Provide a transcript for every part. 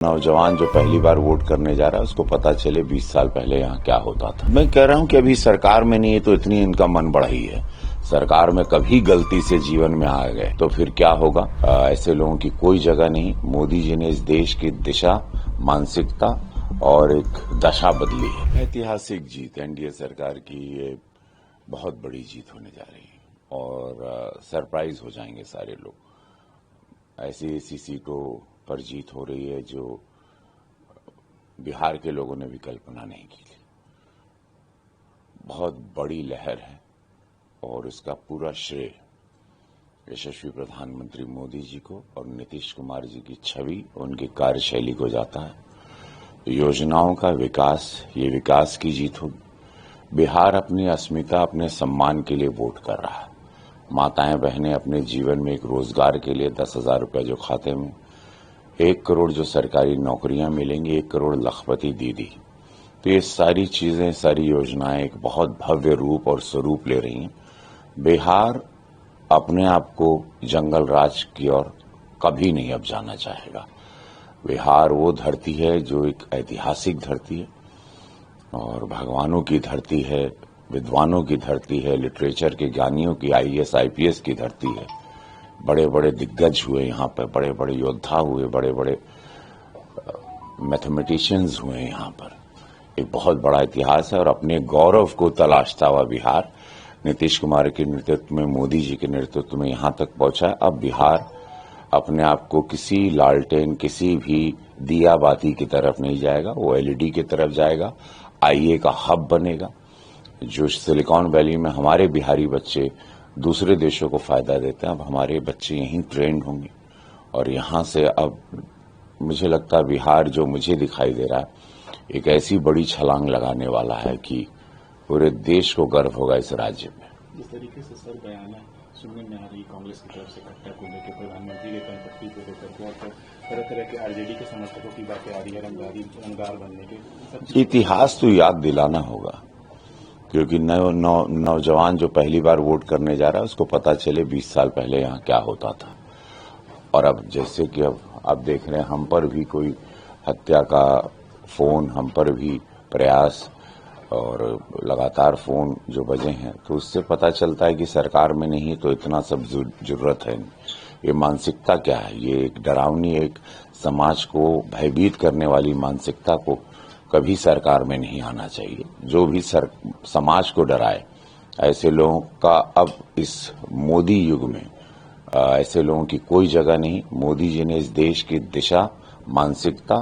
नौजवान जो पहली बार वोट करने जा रहा है उसको पता चले 20 साल पहले यहाँ क्या होता था। मैं कह रहा हूँ कि अभी सरकार में नहीं है तो इतनी इनका मन बढ़ा ही है। सरकार में कभी गलती से जीवन में आ गए तो फिर क्या होगा। ऐसे लोगों की कोई जगह नहीं। मोदी जी ने इस देश की दिशा, मानसिकता और एक दशा बदली है। ऐतिहासिक जीत एनडीए सरकार की ये बहुत बड़ी जीत होने जा रही है और सरप्राइज हो जाएंगे सारे लोग। ऐसी सीटों पर जीत हो रही है जो बिहार के लोगों ने भी कल्पना नहीं की थी। बहुत बड़ी लहर है और इसका पूरा श्रेय यशस्वी प्रधानमंत्री मोदी जी को और नीतीश कुमार जी की छवि, उनकी कार्यशैली को जाता है। योजनाओं का विकास, ये विकास की जीत होगी। बिहार अपनी अस्मिता, अपने सम्मान के लिए वोट कर रहा है। माताएं बहनें अपने जीवन में एक रोजगार के लिए 10,000 रुपये जो खाते में, 1 करोड़ जो सरकारी नौकरियां मिलेंगी, 1 करोड़ लखपति दीदी। तो ये सारी चीजें, सारी योजनाएं एक बहुत भव्य रूप और स्वरूप ले रही हैं। बिहार अपने आप को जंगल राज की ओर कभी नहीं अब जाना चाहेगा। बिहार वो धरती है जो एक ऐतिहासिक धरती है और भगवानों की धरती है, विद्वानों की धरती है, लिटरेचर के ज्ञानियों की, IAS IPS की धरती है। बड़े बड़े दिग्गज हुए यहाँ पर, बड़े बड़े योद्धा हुए, बड़े बड़े मैथमेटिशियंस हुए यहाँ पर। एक बहुत बड़ा इतिहास है और अपने गौरव को तलाशता हुआ बिहार नीतीश कुमार के नेतृत्व में, मोदी जी के नेतृत्व में यहाँ तक पहुंचा है। अब बिहार अपने आप को किसी लालटेन, किसी भी दिया बाती की तरफ नहीं जाएगा, वो LED की तरफ जाएगा। IA का हब बनेगा। जो सिलिकॉन वैली में हमारे बिहारी बच्चे दूसरे देशों को फायदा देते हैं, अब हमारे बच्चे यहीं ट्रेंड होंगे और यहाँ से अब मुझे लगता है बिहार जो मुझे दिखाई दे रहा है एक ऐसी बड़ी छलांग लगाने वाला है कि पूरे देश को गर्व होगा इस राज्य में। जिस तरीके से सर बयान सुनने में आ रही कांग्रेस की तरफ से कट्टा को लेकर, प्रधानमंत्री के संपत्ति को लेकर के और तरह तरह के RJD के समर्थकों की बातें आ रही है, रंगदार बनने के, इतिहास तो याद दिलाना होगा क्योंकि नौजवान जो पहली बार वोट करने जा रहा है उसको पता चले 20 साल पहले यहाँ क्या होता था। और अब जैसे कि अब देख रहे हैं, हम पर भी कोई हत्या का फोन, हम पर भी प्रयास और लगातार फोन जो बजे हैं, तो उससे पता चलता है कि सरकार में नहीं तो इतना सब जरूरत है। ये मानसिकता क्या है? ये एक डरावनी, एक समाज को भयभीत करने वाली मानसिकता को कभी सरकार में नहीं आना चाहिए। जो भी समाज को डराए, ऐसे लोगों का अब इस मोदी युग में ऐसे लोगों की कोई जगह नहीं। मोदी जी ने इस देश की दिशा, मानसिकता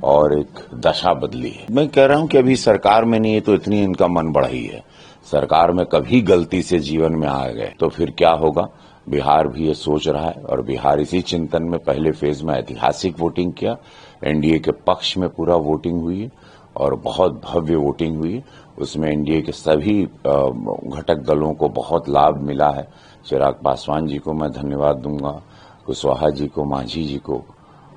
और एक दशा बदली है। मैं कह रहा हूं कि अभी सरकार में नहीं है तो इतनी इनका मन बढ़ा ही है। सरकार में कभी गलती से जीवन में आ गए तो फिर क्या होगा। बिहार भी ये सोच रहा है और बिहार इसी चिंतन में पहले फेज में ऐतिहासिक वोटिंग किया। NDA के पक्ष में पूरा वोटिंग हुई है और बहुत भव्य वोटिंग हुई। उसमें NDA के सभी घटक दलों को बहुत लाभ मिला है। चिराग पासवान जी को मैं धन्यवाद दूंगा, कुशवाहा जी को, मांझी जी को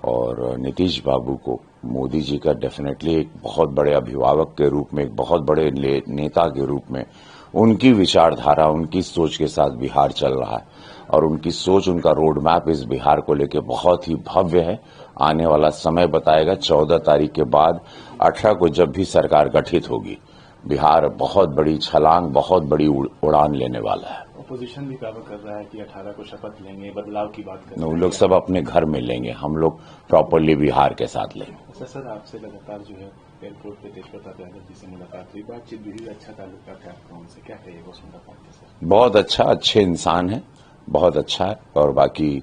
और नीतीश बाबू को। मोदी जी का डेफिनेटली एक बहुत बड़े अभिभावक के रूप में, एक बहुत बड़े नेता के रूप में उनकी विचारधारा, उनकी सोच के साथ बिहार चल रहा है और उनकी सोच, उनका रोड मैप इस बिहार को लेकर बहुत ही भव्य है। आने वाला समय बताएगा। 14 तारीख के बाद 18 को जब भी सरकार गठित होगी, बिहार बहुत बड़ी छलांग, बहुत बड़ी उड़ान लेने वाला है। अपोजिशन भी दावा कर रहा है कि 18 को शपथ लेंगे, बदलाव की बात कर रहे हैं। वो लोग सब अपने घर में लेंगे, हम लोग प्रॉपरली बिहार के साथ लेंगे। सर आपसे लगातार जो है एयरपोर्ट पे तेज प्रताप यादव जी से मुलाकात हुई, बातचीत भी हुई, अच्छा ताल्लुका था आपका उनसे, क्या कहिएगा उस मुलाकात के सर? बहुत अच्छा, अच्छे इंसान है, बहुत अच्छा है और बाकी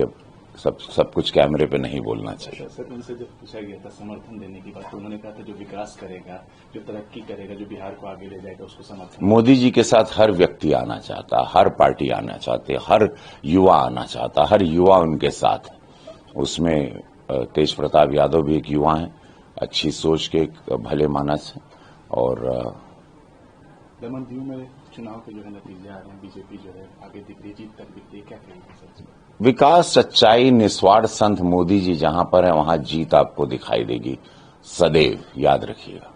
अब सब कुछ कैमरे पे नहीं बोलना चाहिए। सर उनसे जब पूछा गया था समर्थन देने की बात, तो उन्होंने कहा था जो विकास करेगा, जो तरक्की करेगा, जो बिहार को आगे ले जाएगा उसको समर्थन। मोदी जी के साथ हर व्यक्ति आना चाहता, हर पार्टी आना चाहते, हर युवा आना चाहता, हर युवा उनके साथ है। उसमें तेज प्रताप यादव भी एक युवा है, अच्छी सोच के, भले मानस है। और दमन-दीव में चुनाव के जो है नतीजे आ रहे हैं, बीजेपी जो है आगे दिख रही, जीत तक दिख रही, क्या कहेंगे सर? विकास, सच्चाई, निस्वार्थ संत मोदी जी जहां पर है वहां जीत आपको दिखाई देगी सदैव, याद रखिएगा।